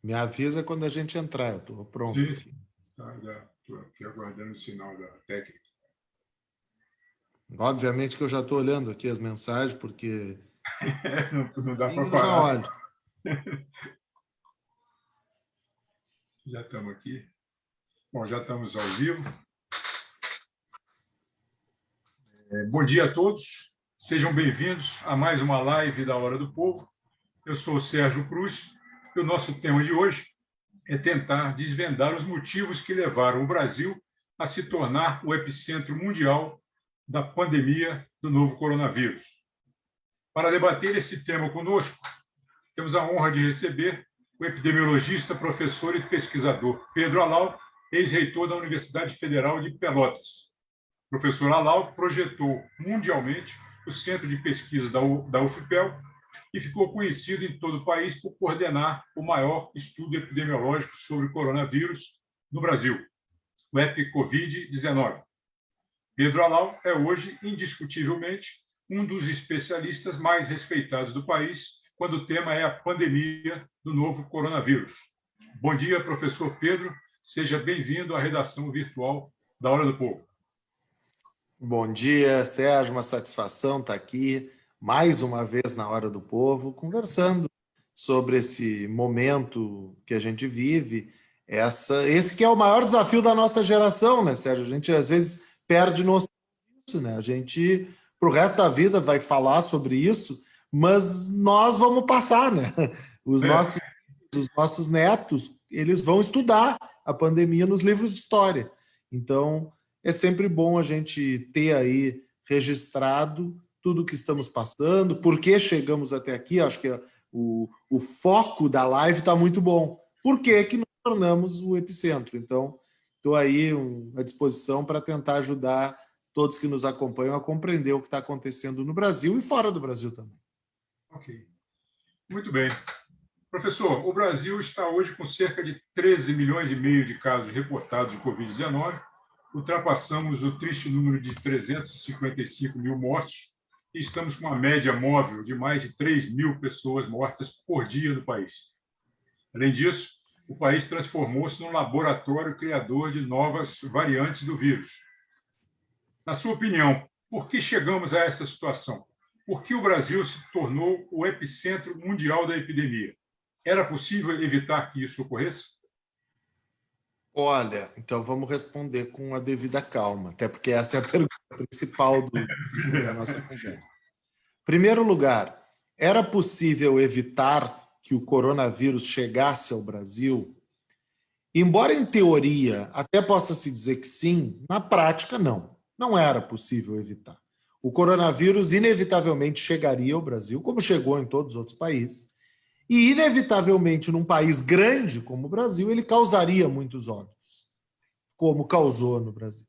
Me avisa quando a gente entrar, eu estou pronto Sim, aqui. tá, já estou aqui aguardando o sinal da técnica. Obviamente que eu já estou olhando aqui as mensagens, porque Não dá para eu já parar. olho. Já estamos aqui. Bom, já estamos ao vivo. Bom dia a todos. Sejam bem-vindos a mais uma live da Hora do Povo. Eu sou o Sérgio Cruz e o nosso tema de hoje é tentar desvendar os motivos que levaram o Brasil a se tornar o epicentro mundial da pandemia do novo coronavírus. Para debater esse tema conosco, temos a honra de receber o epidemiologista, professor e pesquisador Pedro Alau, ex-reitor da Universidade Federal de Pelotas. O professor Alau projetou mundialmente o Centro de Pesquisa da UFPEL e ficou conhecido em todo o país por coordenar o maior estudo epidemiológico sobre coronavírus no Brasil, o EpiCovid-19. Pedro Alau é hoje, indiscutivelmente, um dos especialistas mais respeitados do país quando o tema é a pandemia do novo coronavírus. Bom dia, professor Pedro. Seja bem-vindo à redação virtual da Hora do Povo. Bom dia, Sérgio. Uma satisfação estar aqui mais uma vez na Hora do Povo, conversando sobre esse momento que a gente vive, esse que é o maior desafio da nossa geração, né, Sérgio? A gente às vezes perde noção disso, né? A gente, pro resto da vida, vai falar sobre isso, mas nós vamos passar, né? Os nossos netos, eles vão estudar a pandemia nos livros de história. Então, é sempre bom a gente ter aí registrado tudo o que estamos passando, por que chegamos até aqui. Acho que o foco da live está muito bom. Por que que nos tornamos o epicentro? Então, estou aí à disposição para tentar ajudar todos que nos acompanham a compreender o que está acontecendo no Brasil e fora do Brasil também. Ok. Muito bem. Professor, o Brasil está hoje com cerca de 13 milhões e meio de casos reportados de Covid-19. Ultrapassamos o triste número de 355 mil mortes e estamos com uma média móvel de mais de 3 mil pessoas mortas por dia no país. Além disso, o país transformou-se num laboratório criador de novas variantes do vírus. Na sua opinião, por que chegamos a essa situação? Por que o Brasil se tornou o epicentro mundial da epidemia? Era possível evitar que isso ocorresse? Olha, então vamos responder com a devida calma, até porque essa é a pergunta principal da nossa conversa. Em primeiro lugar, era possível evitar que o coronavírus chegasse ao Brasil? Embora em teoria até possa se dizer que sim, na prática não. Não era possível evitar. O coronavírus inevitavelmente chegaria ao Brasil, como chegou em todos os outros países, e, inevitavelmente, num país grande como o Brasil, ele causaria muitos óbitos, como causou no Brasil.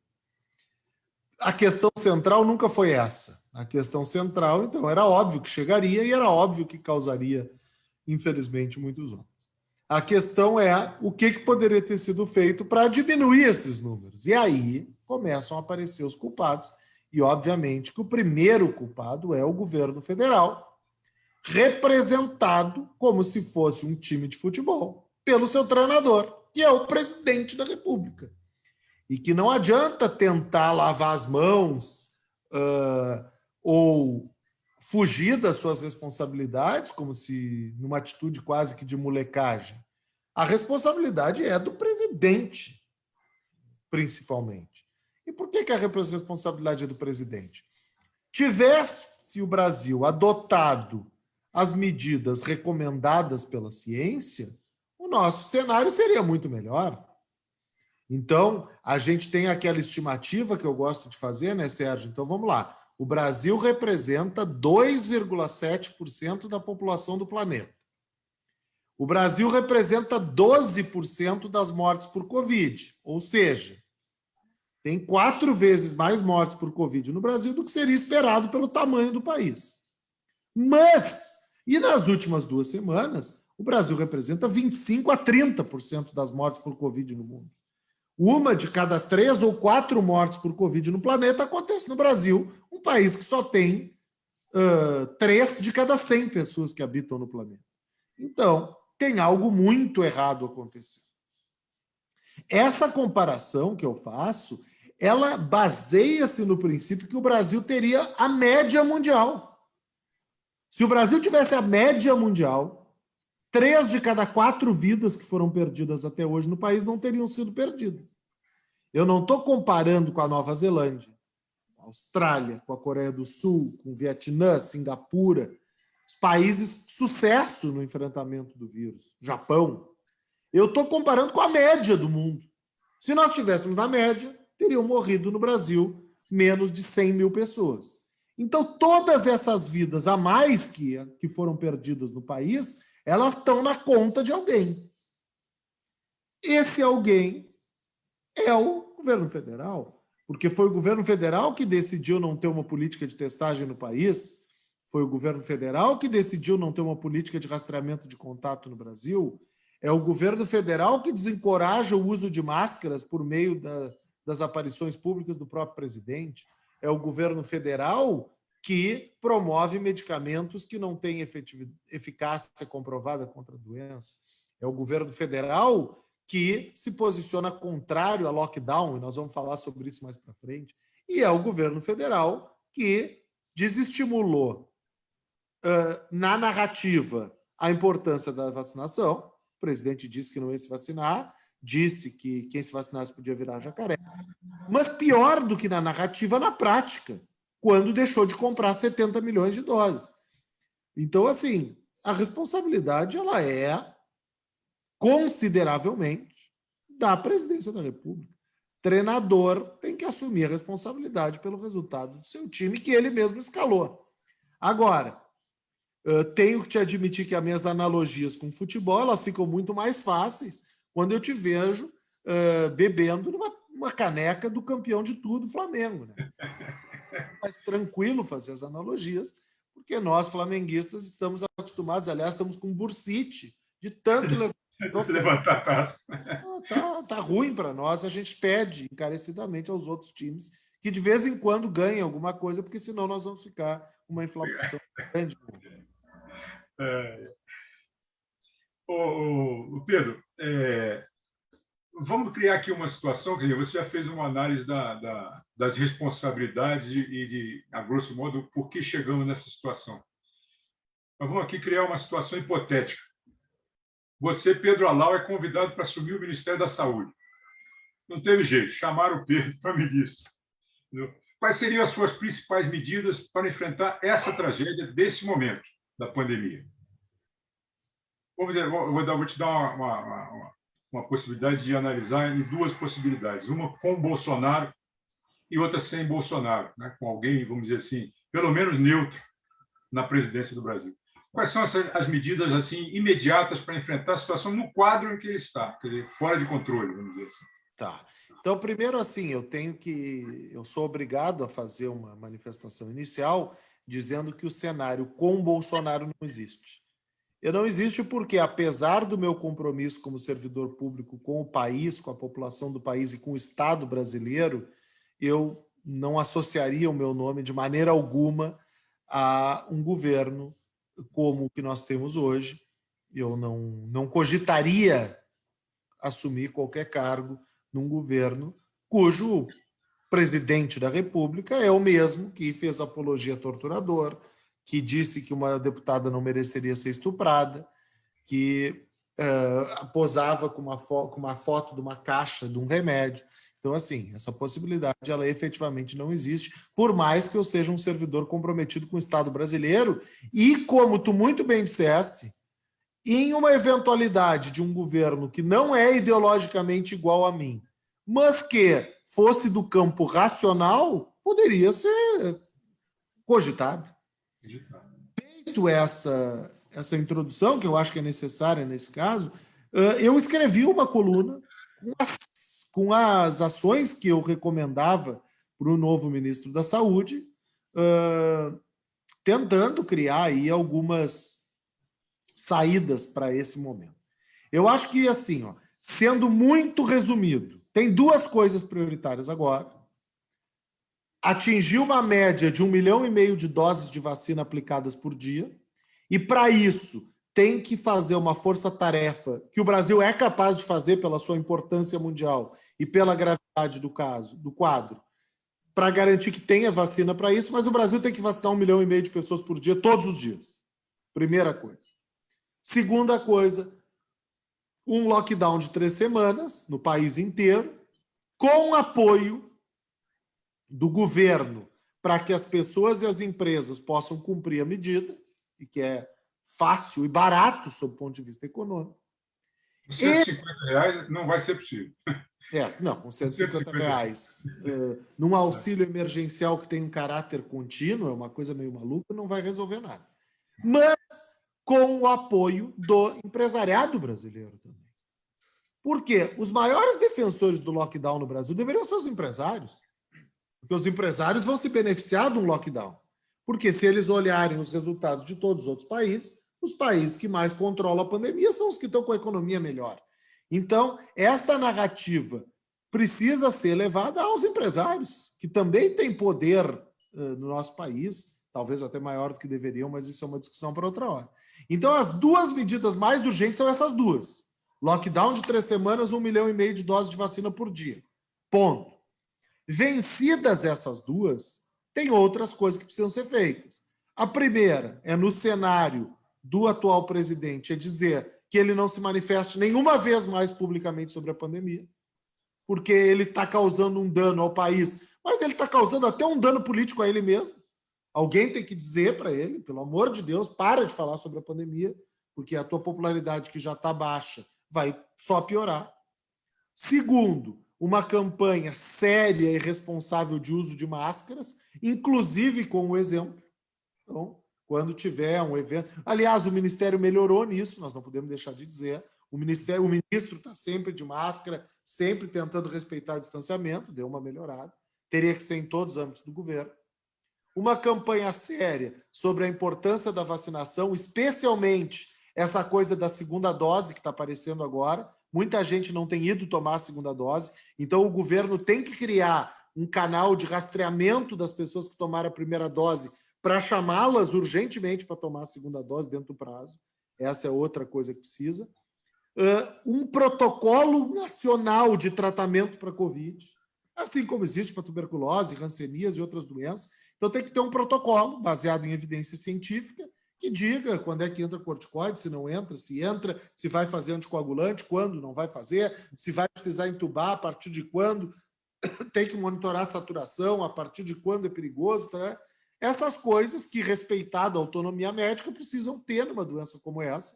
A questão central nunca foi essa. A questão central, então, era óbvio que chegaria e era óbvio que causaria, infelizmente, muitos óbitos. A questão é o que poderia ter sido feito para diminuir esses números. E aí começam a aparecer os culpados. E, obviamente, que o primeiro culpado é o governo federal, representado como se fosse um time de futebol pelo seu treinador, que é o presidente da República. E que não adianta tentar lavar as mãos ou fugir das suas responsabilidades, como se numa atitude quase que de molecagem. A responsabilidade é do presidente, principalmente. E por que a responsabilidade é do presidente? Tivesse o Brasil adotado as medidas recomendadas pela ciência, o nosso cenário seria muito melhor. Então, a gente tem aquela estimativa que eu gosto de fazer, né, Sérgio? Então, vamos lá. O Brasil representa 2,7% da população do planeta. O Brasil representa 12% das mortes por Covid, ou seja, tem 4 vezes mais mortes por Covid no Brasil do que seria esperado pelo tamanho do país. E nas últimas 2 semanas, o Brasil representa 25% a 30% das mortes por Covid no mundo. Uma de cada 3 ou 4 mortes por Covid no planeta acontece no Brasil, um país que só tem 3 de cada 100 pessoas que habitam no planeta. Então, tem algo muito errado acontecendo. Essa comparação que eu faço, ela baseia-se no princípio que o Brasil teria a média mundial. Se o Brasil tivesse a média mundial, 3 de cada 4 vidas que foram perdidas até hoje no país não teriam sido perdidas. Eu não estou comparando com a Nova Zelândia, com a Austrália, com a Coreia do Sul, com o Vietnã, Singapura, os países de sucesso no enfrentamento do vírus, Japão. Eu estou comparando com a média do mundo. Se nós estivéssemos na média, teriam morrido no Brasil menos de 100 mil pessoas. Então, todas essas vidas a mais que foram perdidas no país, elas estão na conta de alguém. Esse alguém é o governo federal, porque foi o governo federal que decidiu não ter uma política de testagem no país, foi o governo federal que decidiu não ter uma política de rastreamento de contato no Brasil, é o governo federal que desencoraja o uso de máscaras por meio das aparições públicas do próprio presidente, é o governo federal que promove medicamentos que não têm eficácia comprovada contra a doença, é o governo federal que se posiciona contrário a lockdown, e nós vamos falar sobre isso mais para frente, e é o governo federal que desestimulou na narrativa a importância da vacinação. O presidente disse que não ia se vacinar, disse que quem se vacinasse podia virar jacaré, mas pior do que na narrativa, na prática, quando deixou de comprar 70 milhões de doses. Então, assim, a responsabilidade ela é consideravelmente da presidência da República. Treinador tem que assumir a responsabilidade pelo resultado do seu time, que ele mesmo escalou. Agora, tenho que te admitir que as minhas analogias com futebol elas ficam muito mais fáceis quando eu te vejo bebendo numa caneca do campeão de tudo, Flamengo. Né? É mais tranquilo fazer as analogias, porque nós, flamenguistas, estamos acostumados, aliás, estamos com bursite de tanto levantar a taça. Tá ruim para nós, a gente pede encarecidamente aos outros times que de vez em quando ganhem alguma coisa, porque senão nós vamos ficar com uma inflação grande. Pedro, vamos criar aqui uma situação, que você já fez uma análise das responsabilidades e, a grosso modo, por que chegamos nessa situação. Mas vamos aqui criar uma situação hipotética. Você, Pedro Alau, é convidado para assumir o Ministério da Saúde. Não teve jeito, chamaram o Pedro para ministro. Quais seriam as suas principais medidas para enfrentar essa tragédia desse momento da pandemia? Vou te dar uma possibilidade de analisar em 2 possibilidades. Uma com Bolsonaro e outra sem Bolsonaro, né? Com alguém, vamos dizer assim, pelo menos neutro na presidência do Brasil. Quais são as medidas assim imediatas para enfrentar a situação no quadro em que ele está, fora de controle, vamos dizer assim? Tá. Então, primeiro, assim, eu sou obrigado a fazer uma manifestação inicial dizendo que o cenário com Bolsonaro não existe. E não existe porque, apesar do meu compromisso como servidor público com o país, com a população do país e com o Estado brasileiro, eu não associaria o meu nome de maneira alguma a um governo como o que nós temos hoje. Eu não cogitaria assumir qualquer cargo num governo cujo presidente da República é o mesmo que fez apologia a torturador, que disse que uma deputada não mereceria ser estuprada, que posava com uma foto de uma caixa de um remédio. Então, assim, essa possibilidade ela efetivamente não existe, por mais que eu seja um servidor comprometido com o Estado brasileiro e, como tu muito bem dissesse, em uma eventualidade de um governo que não é ideologicamente igual a mim, mas que fosse do campo racional, poderia ser cogitado. Feito essa introdução, que eu acho que é necessária nesse caso, eu escrevi uma coluna com as ações que eu recomendava para o novo ministro da Saúde, tentando criar aí algumas saídas para esse momento. Eu acho que, assim, sendo muito resumido, tem 2 coisas prioritárias agora. Atingir uma média de 1,5 milhão de doses de vacina aplicadas por dia, e, para isso, tem que fazer uma força-tarefa que o Brasil é capaz de fazer pela sua importância mundial e pela gravidade do quadro, para garantir que tenha vacina para isso, mas o Brasil tem que vacinar 1,5 milhão de pessoas por dia, todos os dias. Primeira coisa. Segunda coisa, um lockdown de 3 semanas no país inteiro, com apoio do governo para que as pessoas e as empresas possam cumprir a medida, e que é fácil e barato sob o ponto de vista econômico. R$150 não vai ser possível. Não, com R$150, num auxílio emergencial que tem um caráter contínuo, é uma coisa meio maluca, não vai resolver nada. Mas com o apoio do empresariado brasileiro também. Por quê? Os maiores defensores do lockdown no Brasil deveriam ser os empresários. Porque os empresários vão se beneficiar de um lockdown. Porque se eles olharem os resultados de todos os outros países, os países que mais controlam a pandemia são os que estão com a economia melhor. Então, esta narrativa precisa ser levada aos empresários, que também têm poder no nosso país, talvez até maior do que deveriam, mas isso é uma discussão para outra hora. Então, as duas medidas mais urgentes são essas duas. Lockdown de 3 semanas, 1,5 milhão de doses de vacina por dia. Ponto. Vencidas essas duas, tem outras coisas que precisam ser feitas. A primeira é, no cenário do atual presidente, é dizer que ele não se manifeste nenhuma vez mais publicamente sobre a pandemia, porque ele está causando um dano ao país, mas ele está causando até um dano político a ele mesmo. Alguém tem que dizer para ele, pelo amor de Deus, para de falar sobre a pandemia, porque a tua popularidade, que já está baixa, vai só piorar. Segundo, uma campanha séria e responsável de uso de máscaras, inclusive com o exemplo. Então, quando tiver um evento... Aliás, o Ministério melhorou nisso, nós não podemos deixar de dizer. O ministro está sempre de máscara, sempre tentando respeitar o distanciamento, deu uma melhorada. Teria que ser em todos os âmbitos do governo. Uma campanha séria sobre a importância da vacinação, especialmente essa coisa da segunda dose que está aparecendo agora. Muita gente não tem ido tomar a segunda dose, então o governo tem que criar um canal de rastreamento das pessoas que tomaram a primeira dose para chamá-las urgentemente para tomar a segunda dose dentro do prazo. Essa é outra coisa que precisa. Um protocolo nacional de tratamento para a Covid, assim como existe para tuberculose, hanseníase e outras doenças. Então tem que ter um protocolo baseado em evidência científica que diga quando é que entra corticoide, se não entra, se vai fazer anticoagulante, quando não vai fazer, se vai precisar entubar, a partir de quando, tem que monitorar a saturação, a partir de quando é perigoso. Tá? Essas coisas que, respeitada a autonomia médica, precisam ter numa doença como essa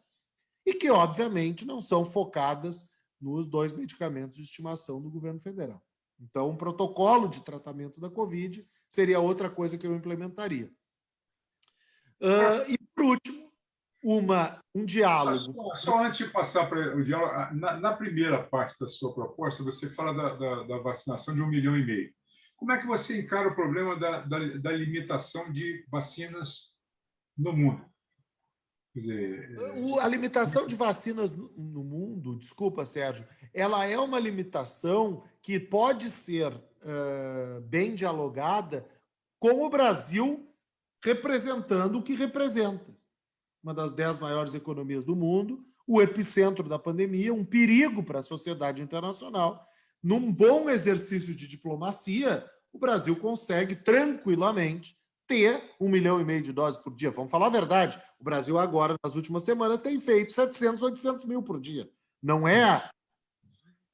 e que, obviamente, não são focadas nos 2 medicamentos de estimação do governo federal. Então, um protocolo de tratamento da Covid seria outra coisa que eu implementaria. E, por último, um diálogo. Só antes de passar para o diálogo, na primeira parte da sua proposta, você fala da vacinação de 1,5 milhão. Como é que você encara o problema da limitação de vacinas no mundo? Quer dizer, a limitação de vacinas no mundo, desculpa, Sérgio, ela é uma limitação que pode ser bem dialogada com o Brasil representando o que representa. Uma das 10 maiores economias do mundo, o epicentro da pandemia, um perigo para a sociedade internacional. Num bom exercício de diplomacia, o Brasil consegue tranquilamente ter 1,5 milhão de doses por dia. Vamos falar a verdade. O Brasil agora, nas últimas semanas, tem feito 700, 800 mil por dia. Não é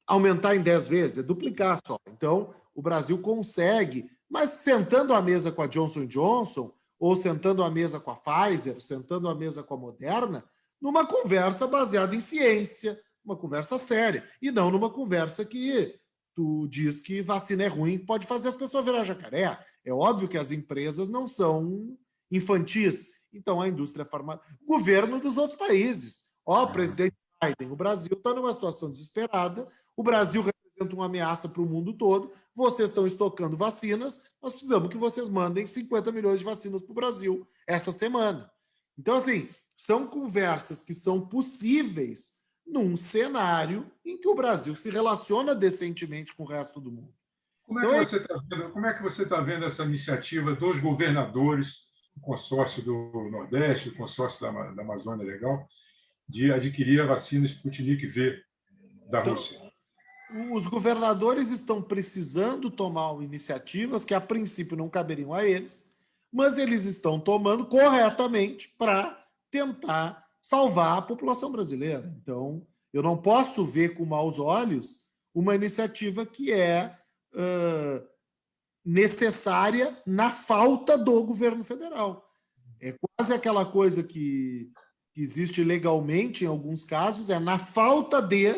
aumentar em 10 vezes, é duplicar só. Então, o Brasil consegue, mas sentando à mesa com a Johnson & Johnson, ou sentando à mesa com a Pfizer, sentando à mesa com a Moderna, numa conversa baseada em ciência, uma conversa séria, e não numa conversa que tu diz que vacina é ruim, pode fazer as pessoas virar jacaré. É óbvio que as empresas não são infantis. Então, a indústria farmacêutica... Governo dos outros países. Presidente Biden, o Brasil está numa situação desesperada, o Brasil representa uma ameaça para o mundo todo, vocês estão estocando vacinas, nós precisamos que vocês mandem 50 milhões de vacinas para o Brasil essa semana. Então, assim, são conversas que são possíveis num cenário em que o Brasil se relaciona decentemente com o resto do mundo. Como é que você está vendo essa iniciativa dos governadores, o consórcio do Nordeste, o consórcio da Amazônia Legal, de adquirir a vacina Sputnik V da Rússia. Os governadores estão precisando tomar iniciativas que, a princípio, não caberiam a eles, mas eles estão tomando corretamente para tentar salvar a população brasileira. Então, eu não posso ver com maus olhos uma iniciativa que é necessária na falta do governo federal. É quase aquela coisa que existe legalmente em alguns casos, é na falta de,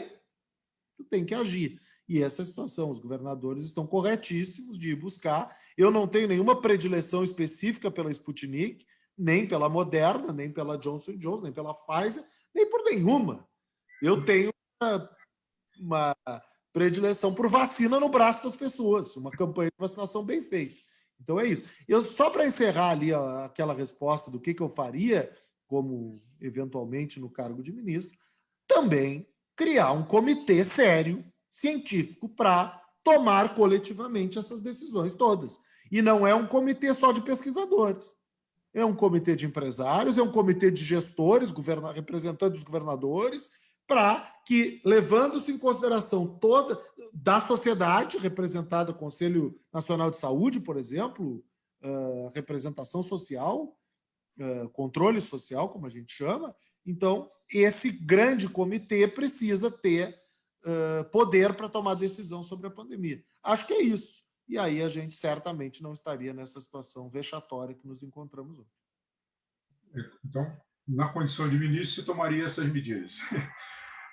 tu tem que agir. E essa é a situação, os governadores estão corretíssimos de ir buscar. Eu não tenho nenhuma predileção específica pela Sputnik, nem pela Moderna, nem pela Johnson & Johnson, nem pela Pfizer, nem por nenhuma. Eu tenho uma predileção por vacina no braço das pessoas, uma campanha de vacinação bem feita. Então é isso. Só para encerrar ali aquela resposta do que eu faria, como eventualmente no cargo de ministro, também criar um comitê sério, científico, para tomar coletivamente essas decisões todas. E não é um comitê só de pesquisadores. É um comitê de empresários, é um comitê de gestores, representantes dos governadores, para que, levando-se em consideração toda da sociedade, representada no Conselho Nacional de Saúde, por exemplo, representação social, controle social, como a gente chama, então, esse grande comitê precisa ter poder para tomar decisão sobre a pandemia. Acho que é isso. E aí a gente certamente não estaria nessa situação vexatória que nos encontramos hoje. Então, na condição de ministro, você tomaria essas medidas.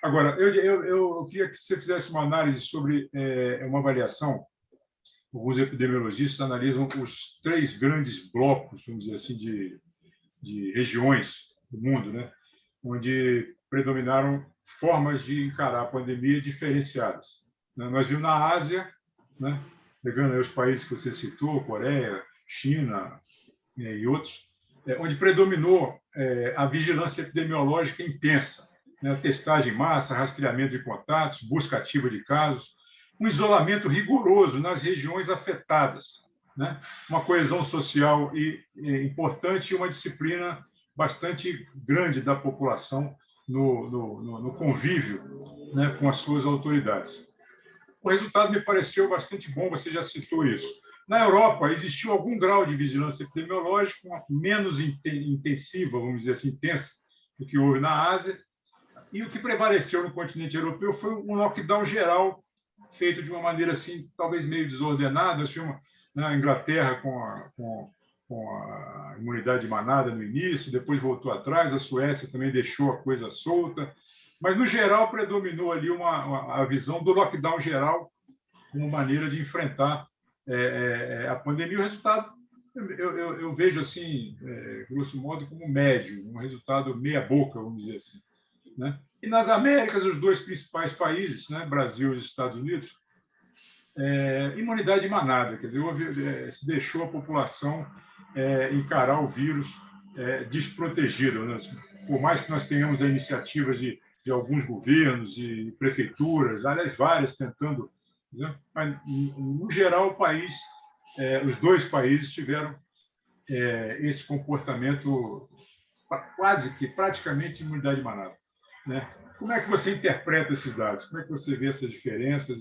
Agora, eu queria que você fizesse uma análise sobre uma avaliação. Alguns epidemiologistas analisam os 3 grandes blocos, vamos dizer assim, de regiões do mundo, né, onde predominaram formas de encarar a pandemia diferenciadas. Nós vimos na Ásia, né, pegando aí os países que você citou, Coreia, China e outros, onde predominou a vigilância epidemiológica intensa, né, testagem em massa, rastreamento de contatos, busca ativa de casos, um isolamento rigoroso nas regiões afetadas, né, uma coesão social importante e uma disciplina bastante grande da população no convívio, né, com as suas autoridades. O resultado me pareceu bastante bom, você já citou isso. Na Europa, existiu algum grau de vigilância epidemiológica, menos intensiva, vamos dizer assim, intensa, do que houve na Ásia, e o que prevaleceu no continente europeu foi um lockdown geral, feito de uma maneira assim, talvez meio desordenada. Na Inglaterra com a imunidade de manada no início, depois voltou atrás, a Suécia também deixou a coisa solta, mas, no geral, predominou ali a visão do lockdown geral como maneira de enfrentar a pandemia. O resultado, eu vejo assim, grosso modo, como médio, um resultado meia-boca, vamos dizer assim, né? E nas Américas, os 2 principais países, né, Brasil e Estados Unidos, imunidade de manada, quer dizer, se deixou a população encarar o vírus desprotegido, né? Por mais que nós tenhamos iniciativas de alguns governos e prefeituras, aliás, várias tentando, mas, no geral, os 2 países tiveram esse comportamento quase que praticamente imunidade de manada, né? Como é que você interpreta esses dados? Como é que você vê essas diferenças?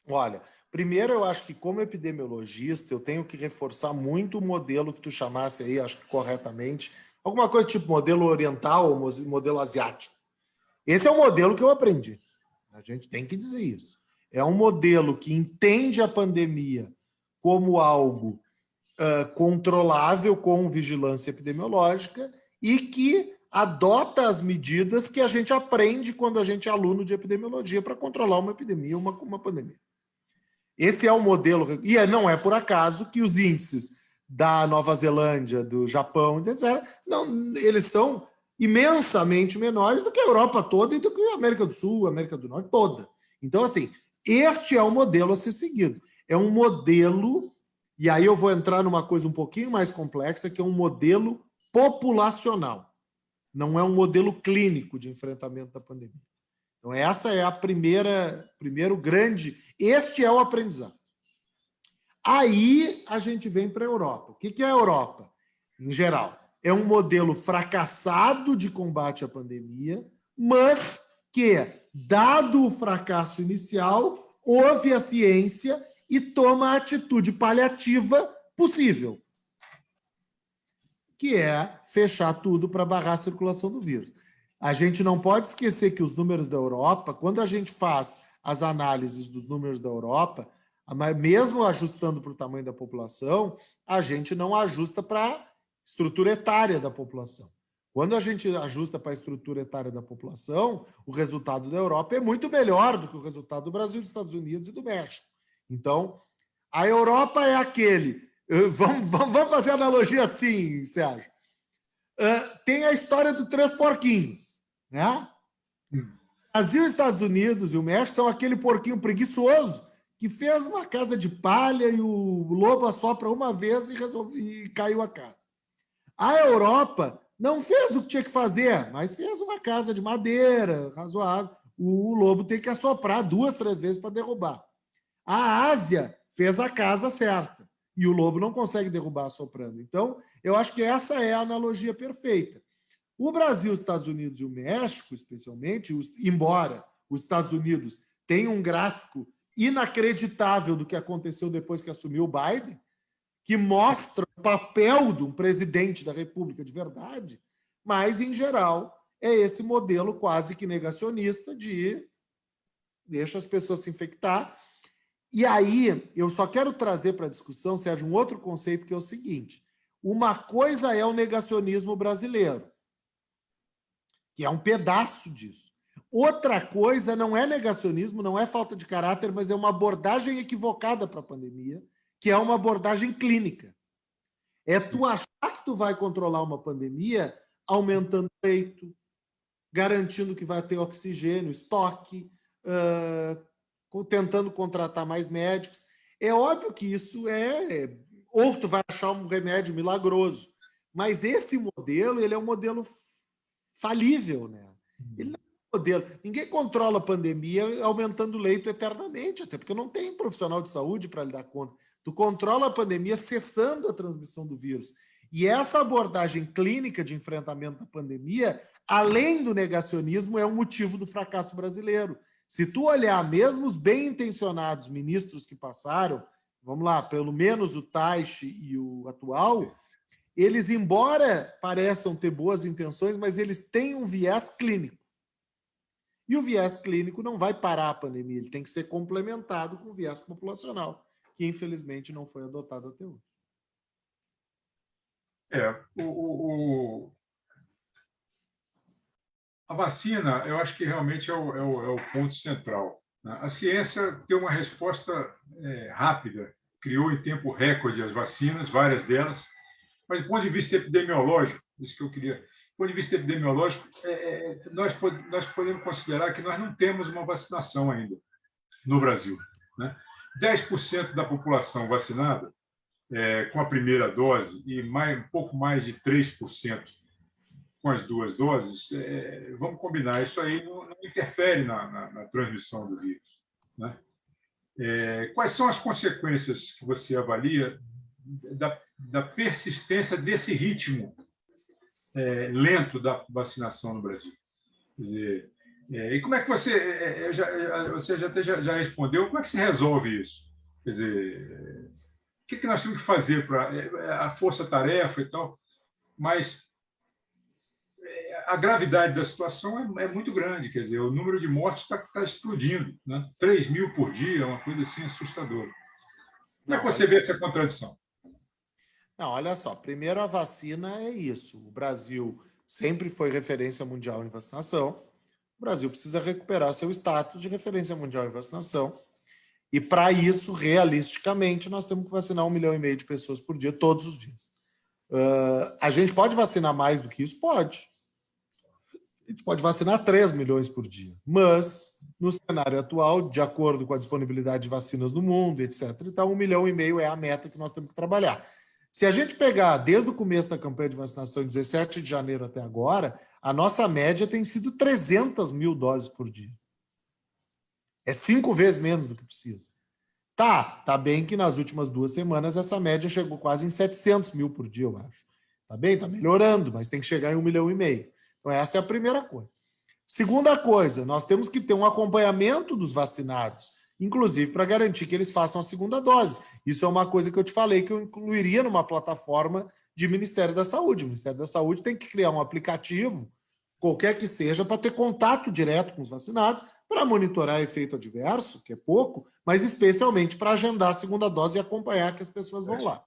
Olha, primeiro eu acho que, como epidemiologista, eu tenho que reforçar muito o modelo que tu chamasse aí, acho que corretamente, alguma coisa tipo modelo oriental ou modelo asiático. Esse é o modelo que eu aprendi. A gente tem que dizer isso. É um modelo que entende a pandemia como algo controlável com vigilância epidemiológica e que adota as medidas que a gente aprende quando a gente é aluno de epidemiologia para controlar uma epidemia, uma pandemia. Esse é o modelo. E não é por acaso que os índices da Nova Zelândia, do Japão, etc., não, eles são imensamente menores do que a Europa toda e do que a América do Sul, a América do Norte toda. Então, assim, este é o modelo a ser seguido. É um modelo, e aí eu vou entrar numa coisa um pouquinho mais complexa, que é um modelo populacional. Não é um modelo clínico de enfrentamento da pandemia. Então, essa é a primeiro grande... Este é o aprendizado. Aí a gente vem para a Europa. O que é a Europa, em geral? é um modelo fracassado de combate à pandemia, mas que, dado o fracasso inicial, ouve a ciência e toma a atitude paliativa possível, que é fechar tudo para barrar a circulação do vírus. A gente não pode esquecer que os números da Europa, quando a gente faz as análises dos números da Europa, mesmo ajustando para o tamanho da população, a gente não ajusta para a estrutura etária da população. Quando a gente ajusta para a estrutura etária da população, o resultado da Europa é muito melhor do que o resultado do Brasil, dos Estados Unidos e do México. Então, a Europa é aquele... Vamos fazer analogia assim, Sérgio. Tem a história dos 3 porquinhos, né? Brasil, Estados Unidos e o México são aquele porquinho preguiçoso que fez uma casa de palha e o lobo assopra uma vez e caiu a casa. A Europa não fez o que tinha que fazer, mas fez uma casa de madeira razoável. O lobo tem que assoprar 2, 3 vezes para derrubar. A Ásia fez a casa certa e o lobo não consegue derrubar assoprando. Então, eu acho que essa é a analogia perfeita. O Brasil, os Estados Unidos e o México, especialmente, embora os Estados Unidos tenham um gráfico inacreditável do que aconteceu depois que assumiu o Biden, que mostra o papel de um presidente da República de verdade, mas, em geral, é esse modelo quase que negacionista de deixa as pessoas se infectar. E aí, eu só quero trazer para a discussão, Sérgio, um outro conceito que é o seguinte: uma coisa é o negacionismo brasileiro, que é um pedaço disso. Outra coisa não é negacionismo, não é falta de caráter, mas é uma abordagem equivocada para a pandemia, que é uma abordagem clínica. É tu achar que tu vai controlar uma pandemia aumentando o leito, garantindo que vai ter oxigênio, estoque, tentando contratar mais médicos. É óbvio que isso é... Ou tu vai achar um remédio milagroso. Mas esse modelo, ele é um modelo falível, né? Ele não é um modelo... Ninguém controla a pandemia aumentando o leito eternamente, até porque não tem profissional de saúde para lhe dar conta. Tu controla a pandemia cessando a transmissão do vírus. E essa abordagem clínica de enfrentamento da pandemia, além do negacionismo, é um motivo do fracasso brasileiro. Se tu olhar mesmo os bem-intencionados ministros que passaram, vamos lá, pelo menos o Taixe e o atual, eles, embora pareçam ter boas intenções, mas eles têm um viés clínico. E o viés clínico não vai parar a pandemia, ele tem que ser complementado com o viés populacional, que infelizmente não foi adotado até hoje. A vacina, eu acho que realmente é o ponto central, né? A ciência deu uma resposta rápida, criou em tempo recorde as vacinas, várias delas, mas do ponto de vista epidemiológico, isso que eu queria... Do ponto de vista epidemiológico, nós podemos considerar que nós não temos uma vacinação ainda no Brasil, né? 10% da população vacinada com a primeira dose e um pouco mais de 3% com as 2 doses, vamos combinar, isso aí não interfere na transmissão do vírus, né? Quais são as consequências que você avalia da persistência desse ritmo lento da vacinação no Brasil? Quer dizer, e como é que você já respondeu, como é que se resolve isso? Quer dizer, o que nós temos que fazer para a força-tarefa e tal, mas a gravidade da situação é muito grande, quer dizer, o número de mortes está explodindo, né? 3 mil por dia, uma coisa assim assustadora. Como é que você vê essa contradição? Não, olha só, primeiro a vacina é isso. O Brasil sempre foi referência mundial em vacinação. O Brasil precisa recuperar seu status de referência mundial em vacinação. E para isso, realisticamente, nós temos que vacinar 1,5 milhão de pessoas por dia, todos os dias. A gente pode vacinar mais do que isso? Pode. A gente pode vacinar 3 milhões por dia. Mas, no cenário atual, de acordo com a disponibilidade de vacinas no mundo, etc., então 1,5 milhão é a meta que nós temos que trabalhar. Se a gente pegar desde o começo da campanha de vacinação, 17 de janeiro até agora, a nossa média tem sido 300 mil doses por dia. É 5 vezes menos do que precisa. Tá bem que nas últimas 2 semanas essa média chegou quase em 700 mil por dia, eu acho. Tá bem? Está melhorando, mas tem que chegar em 1,5 milhão. Então, essa é a primeira coisa. Segunda coisa, nós temos que ter um acompanhamento dos vacinados, inclusive para garantir que eles façam a segunda dose. Isso é uma coisa que eu te falei que eu incluiria numa plataforma de Ministério da Saúde. O Ministério da Saúde tem que criar um aplicativo, qualquer que seja, para ter contato direto com os vacinados, para monitorar efeito adverso, que é pouco, mas especialmente para agendar a segunda dose e acompanhar que as pessoas vão lá.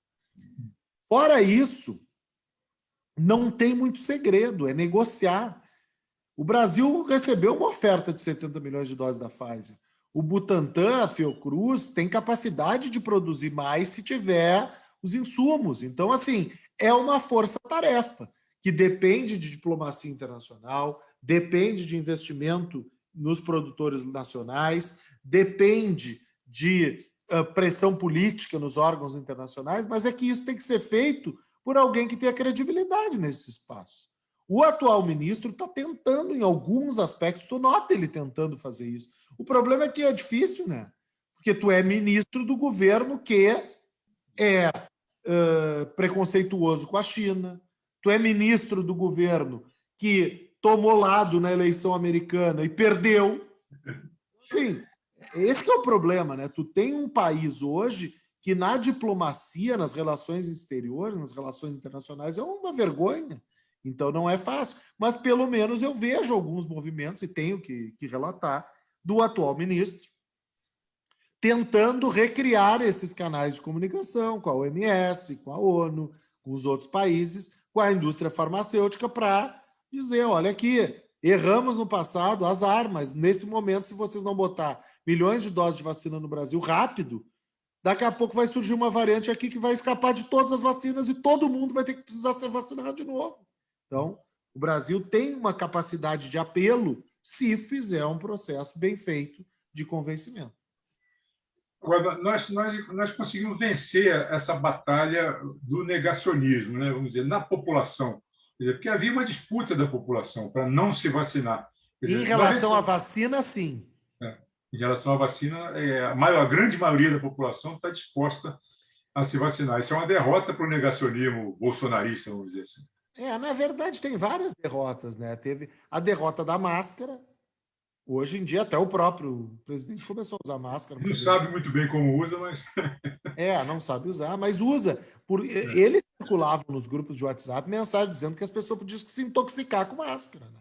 Fora isso, não tem muito segredo, é negociar. O Brasil recebeu uma oferta de 70 milhões de doses da Pfizer. O Butantan, a Fiocruz, tem capacidade de produzir mais se tiver os insumos. Então, assim, é uma força-tarefa que depende de diplomacia internacional, depende de investimento nos produtores nacionais, depende de pressão política nos órgãos internacionais, mas é que isso tem que ser feito por alguém que tenha credibilidade nesse espaço. O atual ministro está tentando, em alguns aspectos, tu nota ele tentando fazer isso. O problema é que é difícil, né? Porque tu é ministro do governo que é preconceituoso com a China, tu é ministro do governo que tomou lado na eleição americana e perdeu. Sim, esse é o problema, né? Tu tem um país hoje que na diplomacia, nas relações exteriores, nas relações internacionais, é uma vergonha. Então não é fácil, mas pelo menos eu vejo alguns movimentos, e tenho que relatar, do atual ministro, tentando recriar esses canais de comunicação com a OMS, com a ONU, com os outros países, com a indústria farmacêutica, para dizer, olha aqui, erramos no passado, azar, mas nesse momento, se vocês não botar milhões de doses de vacina no Brasil rápido, daqui a pouco vai surgir uma variante aqui que vai escapar de todas as vacinas e todo mundo vai ter que precisar ser vacinado de novo. Então, o Brasil tem uma capacidade de apelo se fizer um processo bem feito de convencimento. Agora, nós conseguimos vencer essa batalha do negacionismo, né? Vamos dizer, na população. Quer dizer, porque havia uma disputa da população para não se vacinar. Quer dizer, em relação à vacina, sim. Em relação à vacina, a grande maioria da população está disposta a se vacinar. Isso é uma derrota para o negacionismo bolsonarista, vamos dizer assim. Na verdade, tem várias derrotas, né? Teve a derrota da máscara. Hoje em dia, até o próprio presidente começou a usar máscara. Não sabe muito bem como usa, mas... não sabe usar, mas usa. Eles circulavam nos grupos de WhatsApp mensagem dizendo que as pessoas podiam se intoxicar com máscara. Né?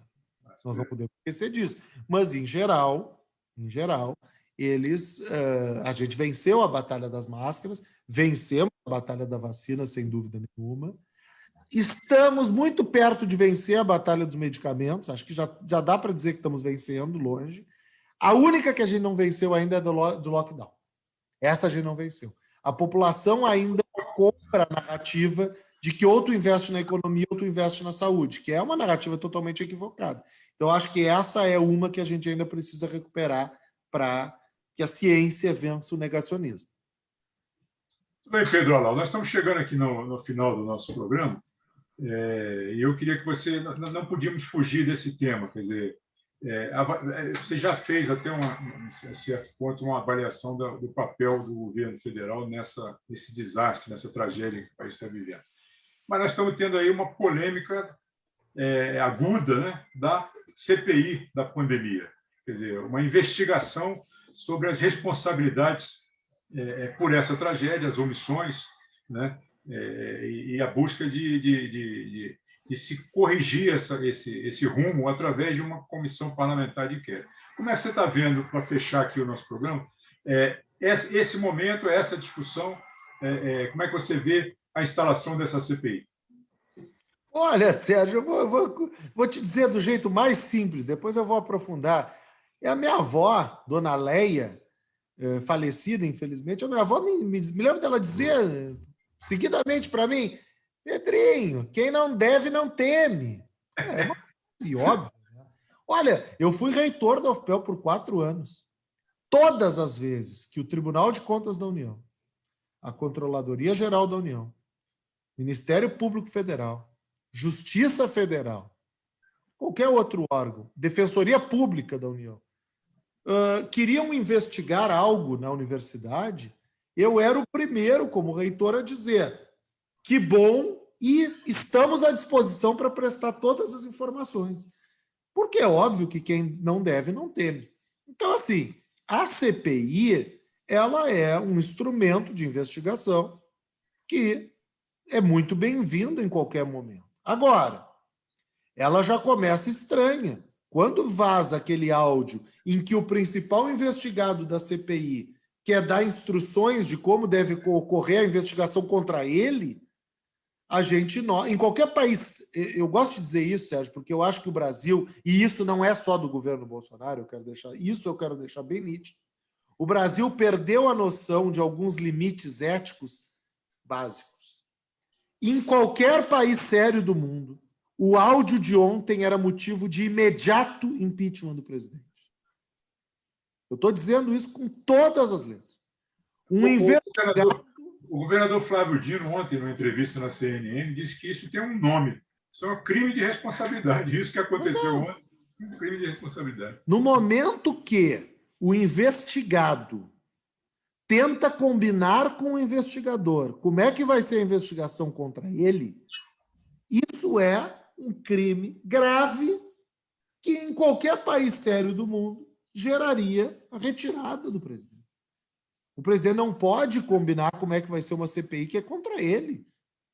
Nós não podemos esquecer disso. Mas, em geral, a gente venceu a batalha das máscaras, vencemos a batalha da vacina, sem dúvida nenhuma. Estamos muito perto de vencer a batalha dos medicamentos, acho que já dá para dizer que estamos vencendo, longe. A única que a gente não venceu ainda é do lockdown. Essa a gente não venceu. A população ainda compra a narrativa de que ou tu investe na economia ou tu investe na saúde, que é uma narrativa totalmente equivocada. Então, acho que essa é uma que a gente ainda precisa recuperar para que a ciência vença o negacionismo. Tudo bem, Pedro Alau. Nós estamos chegando aqui no final do nosso programa. E eu queria que você... Não podíamos fugir desse tema, quer dizer, você já fez até a certo ponto uma avaliação do papel do governo federal nesse desastre, nessa tragédia que o país está vivendo. Mas nós estamos tendo aí uma polêmica aguda, né, da CPI da pandemia, quer dizer, uma investigação sobre as responsabilidades por essa tragédia, as omissões, né, e a busca de se corrigir esse rumo através de uma comissão parlamentar de inquérito. Como é que você está vendo, para fechar aqui o nosso programa, esse momento, essa discussão, como é que você vê a instalação dessa CPI? Olha, Sérgio, eu vou te dizer do jeito mais simples, depois eu vou aprofundar. A minha avó, Dona Leia, falecida, infelizmente, a minha avó me lembro dela dizer seguidamente para mim: Pedrinho, quem não deve não teme. É uma coisa óbvia. Né? Olha, eu fui reitor da UFPEL por 4 anos. Todas as vezes que o Tribunal de Contas da União, a Controladoria Geral da União, Ministério Público Federal, Justiça Federal, qualquer outro órgão, Defensoria Pública da União, queriam investigar algo na universidade, eu era o primeiro, como reitor, a dizer: que bom e estamos à disposição para prestar todas as informações. Porque é óbvio que quem não deve, não teme. Então, assim, a CPI, ela é um instrumento de investigação que é muito bem-vindo em qualquer momento. Agora, ela já começa estranha. Quando vaza aquele áudio em que o principal investigado da CPI quer dar instruções de como deve ocorrer a investigação contra ele, a gente, em qualquer país, eu gosto de dizer isso, Sérgio, porque eu acho que o Brasil, e isso não é só do governo Bolsonaro, eu quero deixar bem nítido, o Brasil perdeu a noção de alguns limites éticos básicos. Em qualquer país sério do mundo, o áudio de ontem era motivo de imediato impeachment do presidente. Eu estou dizendo isso com todas as letras. O governador Flávio Dino, ontem, numa entrevista na CNN, disse que isso tem um nome. Isso é um crime de responsabilidade. Isso que aconteceu ontem é um crime de responsabilidade. No momento que o investigado tenta combinar com o investigador como é que vai ser a investigação contra ele, isso é um crime grave que em qualquer país sério do mundo geraria a retirada do presidente. O presidente não pode combinar como é que vai ser uma CPI que é contra ele.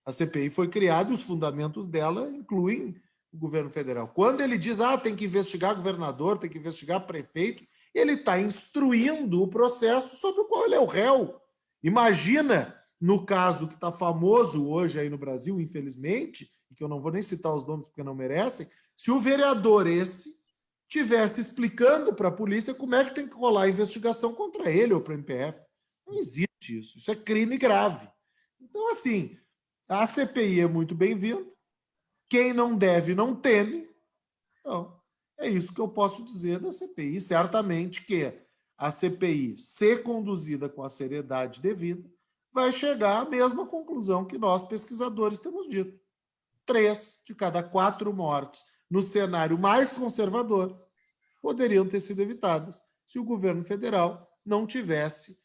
A CPI foi criada e os fundamentos dela incluem o governo federal. Quando ele diz tem que investigar governador, tem que investigar prefeito, ele está instruindo o processo sobre o qual ele é o réu. Imagina, no caso que está famoso hoje aí no Brasil, infelizmente, e que eu não vou nem citar os nomes porque não merecem, se o vereador esse tivesse explicando para a polícia como é que tem que rolar a investigação contra ele ou para o MPF. Não existe isso. Isso é crime grave. Então, assim, a CPI é muito bem-vinda. Quem não deve, não teme. Então, é isso que eu posso dizer da CPI. Certamente que a CPI, ser conduzida com a seriedade devida, vai chegar à mesma conclusão que nós, pesquisadores, temos dito. 3 de cada 4 mortes no cenário mais conservador poderiam ter sido evitadas se o governo federal não tivesse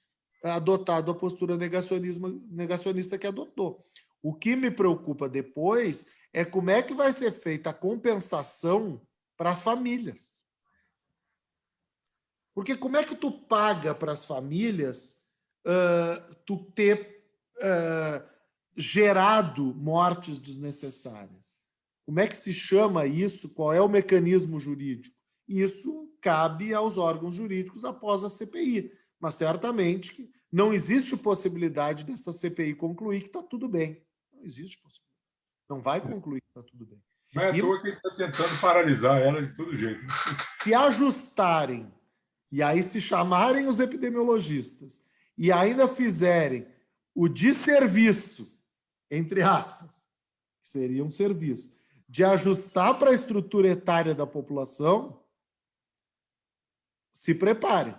adotado a postura negacionista que adotou. O que me preocupa depois é como é que vai ser feita a compensação para as famílias. Porque como é que tu paga para as famílias tu ter gerado mortes desnecessárias? Como é que se chama isso? Qual é o mecanismo jurídico? Isso cabe aos órgãos jurídicos após a CPI. Mas certamente que não existe possibilidade dessa CPI concluir que está tudo bem. Não existe possibilidade. Não vai concluir que está tudo bem. Não é à toa que ele está tentando paralisar ela de todo jeito. Se ajustarem, e aí se chamarem os epidemiologistas, e ainda fizerem o desserviço, entre aspas, que seria um serviço, de ajustar para a estrutura etária da população, se preparem,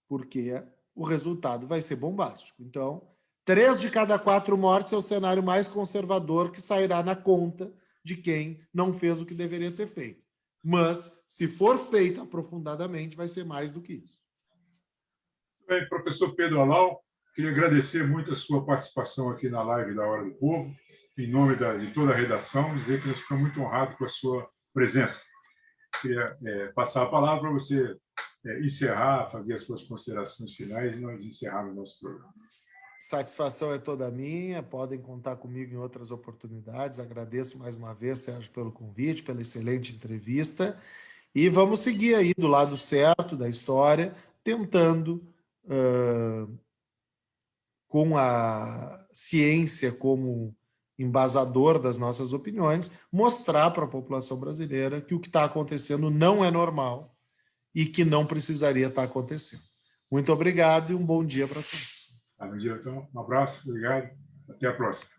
porque o resultado vai ser bombástico. Então, 3 de cada 4 mortes é o cenário mais conservador que sairá na conta de quem não fez o que deveria ter feito. Mas, se for feito aprofundadamente, vai ser mais do que isso. Bem, professor Pedro Alau, queria agradecer muito a sua participação aqui na live da Hora do Povo, em nome de toda a redação, dizer que nós ficamos muito honrados com a sua presença. Queria passar a palavra para você encerrar, fazer as suas considerações finais e nós encerrarmos o nosso programa. Satisfação é toda minha, podem contar comigo em outras oportunidades. Agradeço mais uma vez, Sérgio, pelo convite, pela excelente entrevista. E vamos seguir aí do lado certo da história, tentando, com a ciência como embasador das nossas opiniões, mostrar para a população brasileira que o que está acontecendo não é normal e que não precisaria estar acontecendo. Muito obrigado e um bom dia para todos. Bom dia, então. Um abraço, obrigado. Até a próxima.